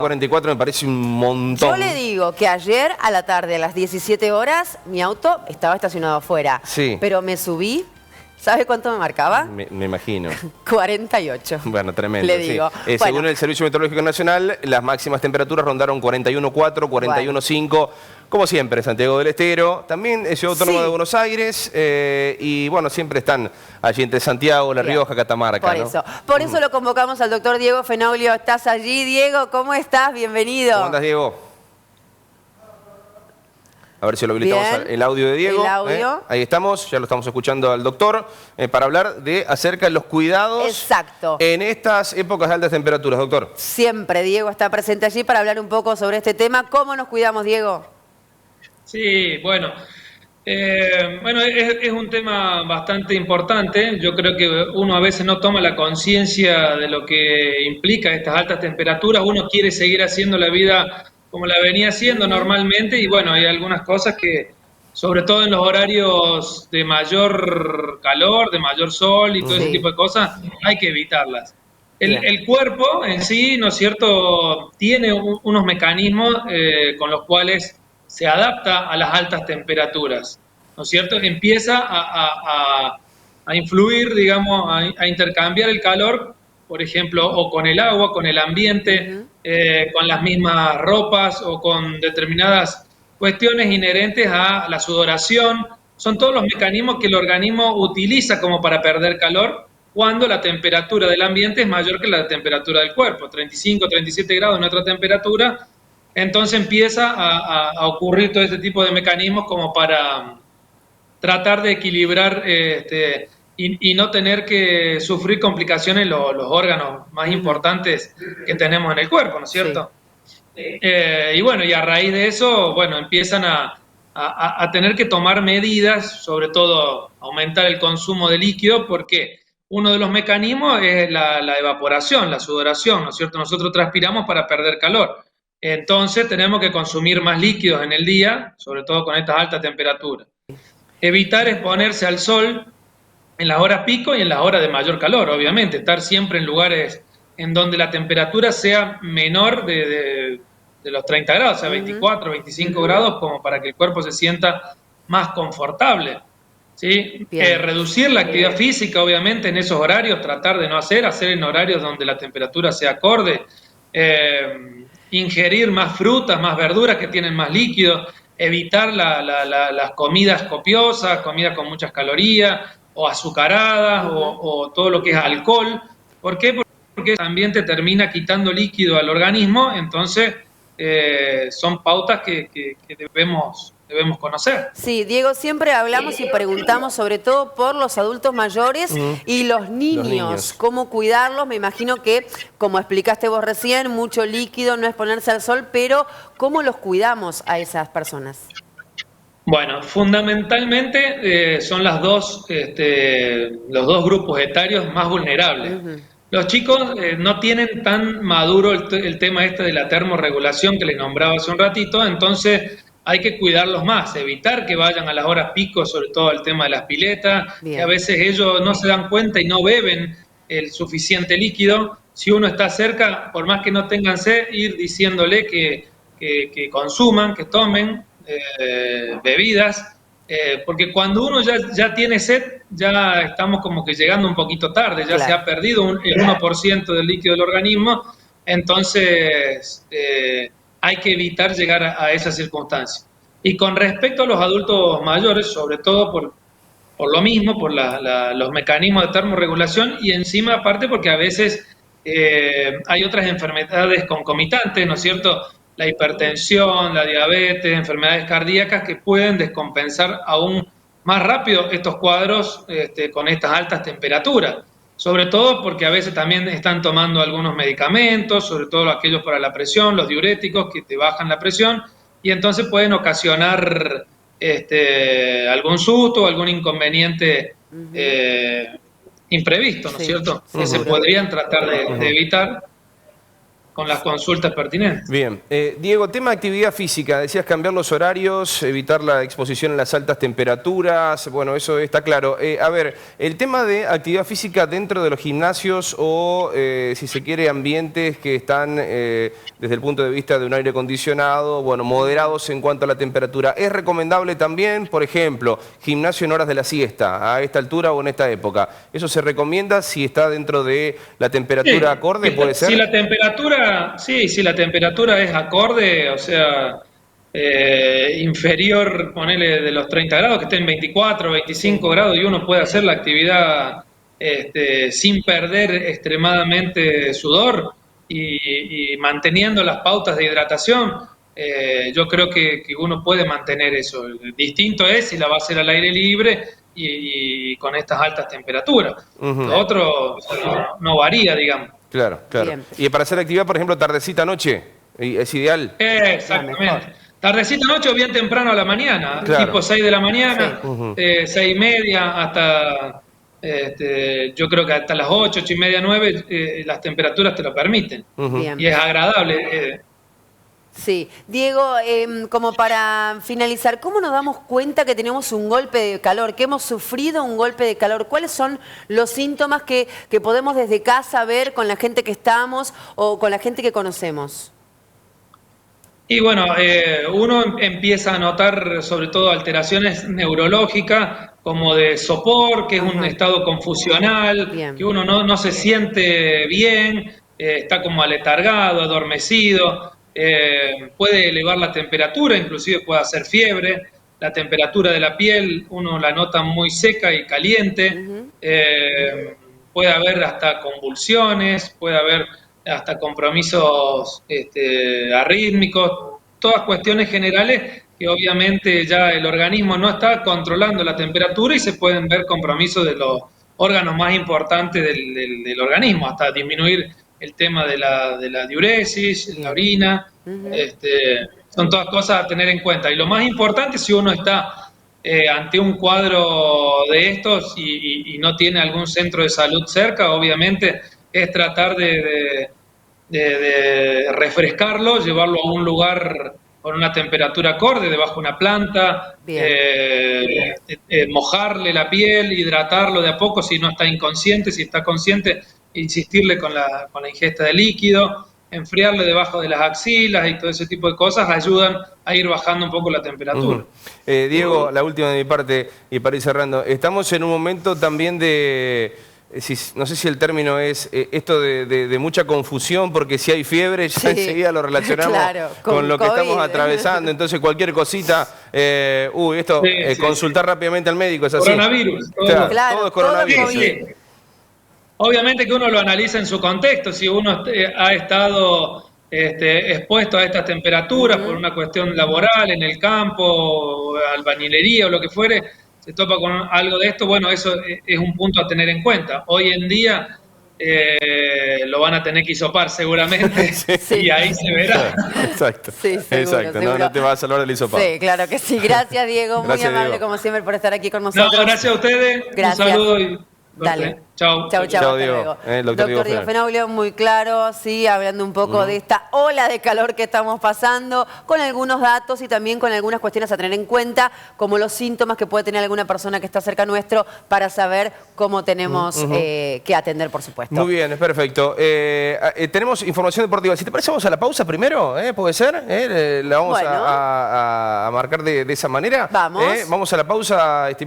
44 me parece un montón. Yo le digo que ayer a la tarde, a las 17 horas, mi auto estaba estacionado afuera. Sí. Pero me subí, ¿sabe cuánto me marcaba? Me imagino. 48. Bueno, tremendo. Le digo. Sí. Según el Servicio Meteorológico Nacional, las máximas temperaturas rondaron 41,4, 41,5. Como siempre, Santiago del Estero, también Ciudad Autónoma de Buenos Aires, y bueno, siempre están allí entre Santiago, La Rioja, Catamarca. Por eso lo convocamos al doctor Diego Fenoglio. ¿Estás allí, Diego? ¿Cómo estás? Bienvenido. ¿Cómo andás, Diego? A ver si lo habilitamos el audio de Diego. El audio. Ahí estamos, ya lo estamos escuchando al doctor, para hablar acerca de los cuidados en estas épocas de altas temperaturas, doctor. Siempre Diego está presente allí para hablar un poco sobre este tema. ¿Cómo nos cuidamos, Diego? Sí, bueno, es un tema bastante importante. Yo creo que uno a veces no toma la conciencia de lo que implica estas altas temperaturas. Uno quiere seguir haciendo la vida como la venía haciendo normalmente y bueno, hay algunas cosas que, sobre todo en los horarios de mayor calor, de mayor sol y todo ese tipo de cosas, hay que evitarlas. El cuerpo en sí, ¿no es cierto?, tiene unos mecanismos con los cuales se adapta a las altas temperaturas, ¿no es cierto? Empieza a influir, digamos, a intercambiar el calor, por ejemplo, o con el agua, con el ambiente, con las mismas ropas o con determinadas cuestiones inherentes a la sudoración. Son todos los mecanismos que el organismo utiliza como para perder calor cuando la temperatura del ambiente es mayor que la temperatura del cuerpo, 35, 37 grados nuestra temperatura. Entonces empieza a ocurrir todo este tipo de mecanismos como para tratar de equilibrar y no tener que sufrir complicaciones en los órganos más importantes que tenemos en el cuerpo, ¿no es cierto? Sí. Y bueno, y a raíz de eso, bueno, empiezan a tener que tomar medidas, sobre todo aumentar el consumo de líquido, porque uno de los mecanismos es la evaporación, la sudoración, ¿no es cierto? Nosotros transpiramos para perder calor. Entonces tenemos que consumir más líquidos en el día, sobre todo con estas altas temperaturas. Evitar exponerse al sol en las horas pico y en las horas de mayor calor, obviamente. Estar siempre en lugares en donde la temperatura sea menor de los 30 grados, o sea, 24, 25 grados, como para que el cuerpo se sienta más confortable. ¿Sí? Reducir la actividad física, obviamente, en esos horarios, tratar de no hacer en horarios donde la temperatura sea acorde. Ingerir más frutas, más verduras que tienen más líquido, evitar las comidas copiosas, comidas con muchas calorías, o azucaradas, o todo lo que es alcohol. ¿Por qué? Porque también te termina quitando líquido al organismo, entonces son pautas que debemos conocer. Sí, Diego, siempre hablamos y preguntamos sobre todo por los adultos mayores y los niños. Cómo cuidarlos. Me imagino que, como explicaste vos recién, mucho líquido, no exponerse al sol, pero ¿cómo los cuidamos a esas personas? Bueno, fundamentalmente son los dos grupos etarios más vulnerables. Los chicos no tienen tan maduro el tema de la termorregulación que les nombraba hace un ratito, entonces hay que cuidarlos más, evitar que vayan a las horas pico, sobre todo el tema de las piletas, que a veces ellos no se dan cuenta y no beben el suficiente líquido. Si uno está cerca, por más que no tengan sed, ir diciéndole que consuman, que tomen bebidas, porque cuando uno ya tiene sed, ya estamos como que llegando un poquito tarde, ya se ha perdido el 1% del líquido del organismo, entonces hay que evitar llegar a esas circunstancias. Y con respecto a los adultos mayores, sobre todo por lo mismo, por los mecanismos de termorregulación, y encima aparte porque a veces hay otras enfermedades concomitantes, ¿no es cierto?, la hipertensión, la diabetes, enfermedades cardíacas que pueden descompensar aún más rápido estos cuadros con estas altas temperaturas. Sobre todo porque a veces también están tomando algunos medicamentos, sobre todo aquellos para la presión, los diuréticos que te bajan la presión, y entonces pueden ocasionar algún susto o algún inconveniente imprevisto, ¿no es cierto?, que se podrían tratar de evitar las consultas pertinentes. Bien. Diego, tema de actividad física. Decías cambiar los horarios, evitar la exposición a las altas temperaturas. Bueno, eso está claro. A ver, el tema de actividad física dentro de los gimnasios o, si se quiere, ambientes que están desde el punto de vista de un aire acondicionado, bueno, moderados en cuanto a la temperatura. ¿Es recomendable también, por ejemplo, gimnasio en horas de la siesta, a esta altura o en esta época? ¿Eso se recomienda si está dentro de la temperatura acorde, puede ser? Si la temperatura es acorde, o sea, inferior, ponele de los 30 grados, que esté en 24, 25 grados y uno puede hacer la actividad sin perder extremadamente sudor y manteniendo las pautas de hidratación, yo creo que uno puede mantener eso. Distinto es si la va a hacer al aire libre y con estas altas temperaturas. Lo otro no varía, digamos. Claro, claro. Bien. Y para hacer actividad, por ejemplo, tardecita, noche, ¿es ideal? Exactamente. Tardecita noche o bien temprano a la mañana, Claro. tipo 6 de la mañana, Sí. 6:30 hasta, yo creo que hasta las 8, 8:30, 9, las temperaturas te lo permiten. Bien. Y es agradable. Sí. Diego, como para finalizar, ¿cómo nos damos cuenta que tenemos un golpe de calor, que hemos sufrido un golpe de calor? ¿Cuáles son los síntomas que podemos desde casa ver con la gente que estamos o con la gente que conocemos? Y bueno, uno empieza a notar sobre todo alteraciones neurológicas como de sopor, que es un estado confusional, Bien. que uno no se siente bien, está como aletargado, adormecido, puede elevar la temperatura, inclusive puede hacer fiebre, la temperatura de la piel uno la nota muy seca y caliente, puede haber hasta convulsiones, puede haber hasta compromisos arrítmicos, todas cuestiones generales que obviamente ya el organismo no está controlando la temperatura y se pueden ver compromisos de los órganos más importantes del organismo, hasta disminuir el tema de la diuresis, la orina, son todas cosas a tener en cuenta. Y lo más importante, si uno está ante un cuadro de estos y no tiene algún centro de salud cerca, obviamente es tratar de refrescarlo, llevarlo a un lugar con una temperatura acorde, debajo de una planta, mojarle la piel, hidratarlo de a poco si no está inconsciente, si está consciente, insistirle con la ingesta de líquido, enfriarle debajo de las axilas y todo ese tipo de cosas ayudan a ir bajando un poco la temperatura. Diego, la última de mi parte y para ir cerrando. Estamos en un momento también de... no sé si el término es esto de mucha confusión, porque si hay fiebre ya enseguida lo relacionamos claro, con lo que COVID. estamos atravesando. Entonces cualquier cosita, consultar rápidamente al médico, es así. Coronavirus. Claro, todo es coronavirus. Sí. Obviamente que uno lo analiza en su contexto, si uno ha estado expuesto a estas temperaturas por una cuestión laboral en el campo, albañilería o lo que fuere, se topa con algo de esto, bueno, eso es un punto a tener en cuenta. Hoy en día lo van a tener que hisopar seguramente y ahí se verá. Exacto, Sí, seguro, exacto. seguro. No te va a salvar el hisopado. Sí, claro que sí. Gracias, Diego. Gracias, muy amable, Diego. como siempre, por estar aquí con nosotros. No, gracias a ustedes. Gracias. Un saludo y Dale. Chau. Chau, Chau, hasta Diego. luego. Doctor Diego Diego Fenoglio, muy claro, sí, hablando un poco de esta ola de calor que estamos pasando, con algunos datos y también con algunas cuestiones a tener en cuenta, como los síntomas que puede tener alguna persona que está cerca nuestro, para saber cómo tenemos que atender, por supuesto. Muy bien, es perfecto. Tenemos información deportiva. Si te parece, vamos a la pausa primero, ¿puede ser? La vamos Bueno. a marcar de esa manera. Vamos. Vamos a la pausa, estimado.